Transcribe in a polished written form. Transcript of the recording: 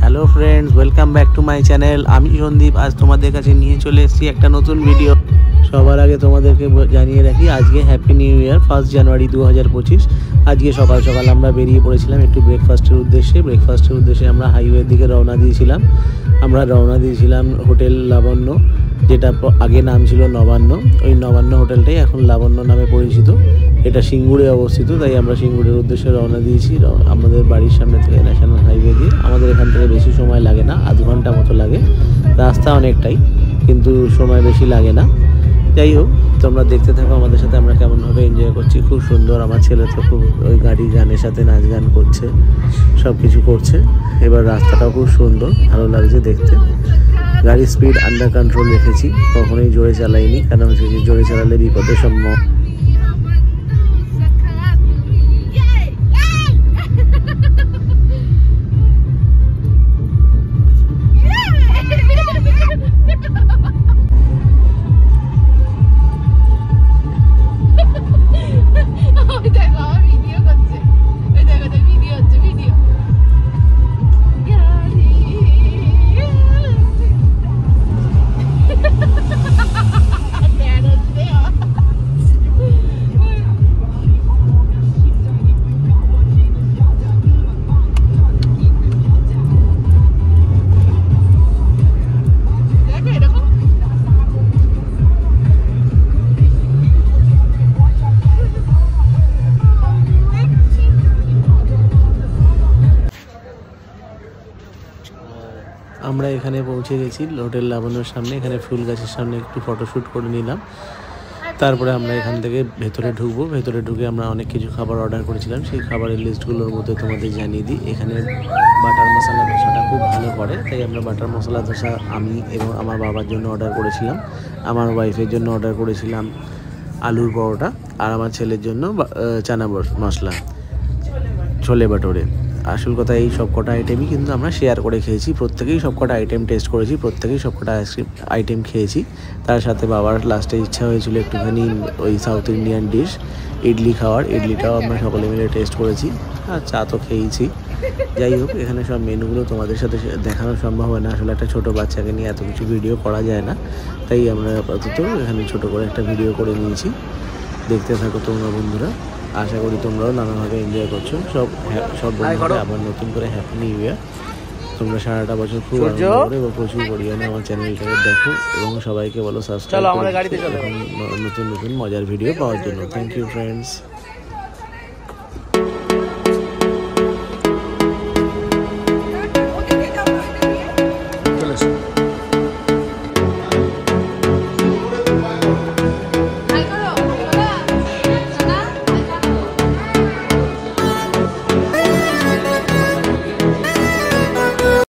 Hello friends, welcome back to my channel. आमी सन्दीप आज तुम्हारे काছে নিয়ে চলে এসেছি একটা নতুন ভিডিও। সবার আগে তোমাদেরকে জানিয়ে রাখি আজকে হ্যাপি নিউ ইয়ার 1 জানুয়ারি 2025। আজকে সকাল সকাল আমরা বেরিয়ে পড়েছিলাম একটু ব্রেকফাস্টের উদ্দেশ্যে আমরা হাইওয়ের দিকে রওনা দিয়েছিলাম হোটেল লাবণ্য, যেটা আগে নাম ছিল নবান্ন। ওই নবান্ন হোটেলটাই এখন লাবণ্য নামে পরিচিত। এটা সিঙ্গুরে অবস্থিত, তাই আমরা সিঙ্গুরের উদ্দেশ্যে রওনা দিয়েছি। আমাদের বাড়ির সামনে থেকে ন্যাশনাল হাইওয়ে দিয়ে আমাদের এখান থেকে বেশি সময় লাগে না, আধ ঘন্টা মতো লাগে। রাস্তা অনেকটাই, কিন্তু সময় বেশি লাগে না। যাই হোক, তোমরা দেখতে থাকো আমাদের সাথে আমরা কেমনভাবে এনজয় করছি। খুব সুন্দর, আমার ছেলে তো খুব ওই গাড়ি গানের সাথে নাচ গান করছে, সব কিছু করছে। এবার রাস্তাটাও খুব সুন্দর, ভালো লাগছে দেখতে। গাড়ির স্পিড আন্ডার কন্ট্রোল রেখেছি, কখনোই জোরে চালাইনি, কারণ হচ্ছে যে জোরে চালালে বিপদের সম্ভাবনা। আমরা এখানে পৌঁছে গেছি হোটেল লাবণ্যর সামনে। এখানে ফুল গাছের সামনে একটু ফটোশ্যুট করে নিলাম। তারপরে আমরা এখান থেকে ভেতরে ঢুকবো। ভেতরে ঢুকে আমরা অনেক কিছু খাবার অর্ডার করেছিলাম, সেই খাবারের লিস্টগুলোর মধ্যে তোমাদের জানিয়ে দিই। এখানে বাটার মশলা ধোসাটা খুব ভালো করে, তাই আমরা বাটার মশলা ধোসা আমি এবং আমার বাবার জন্য অর্ডার করেছিলাম। আমার ওয়াইফের জন্য অর্ডার করেছিলাম আলুর পরোটা, আর আমার ছেলের জন্য চানা মশলা ছোলে বাটোরে। আসল কথা এই সব কটা আইটেমই কিন্তু আমরা শেয়ার করে খেয়েছি। প্রত্যেকেই সব কটা আইটেম টেস্ট করেছি, প্রত্যেকেই সব কটা আইটেম খেয়েছি। তার সাথে বাবার লাস্টে ইচ্ছা হয়েছিল একটুখানি ওই সাউথ ইন্ডিয়ান ডিশ ইডলি খাওয়ার। ইডলিটাও আমরা সকলে মিলে টেস্ট করেছি, আর চা তো খেয়েছি। যাই হোক, এখানে সব মেনুগুলো তোমাদের সাথে দেখানো সম্ভব হয় না, আসলে একটা ছোটো বাচ্চাকে নিয়ে এত কিছু ভিডিও করা যায় না, তাই আমরা আপাতত এখানে ছোটো করে একটা ভিডিও করে নিয়েছি। দেখতে থাকো তোমরা বন্ধুরা, আশা করি তোমরাও নানাভাবে এনজয় করছো। সব বন্ধুরা আবার নতুন করে হ্যাপি নিউ ইয়ার। তোমরা সারাটা বছর খুব আনন্দ করে এবং প্রচুর পরিমাণে আমার চ্যানেলটাকে দেখো এবং সবাইকে বলো সাবস্ক্রাইব করে নতুন নতুন মজার ভিডিও পাওয়ার জন্য। Thank you friends.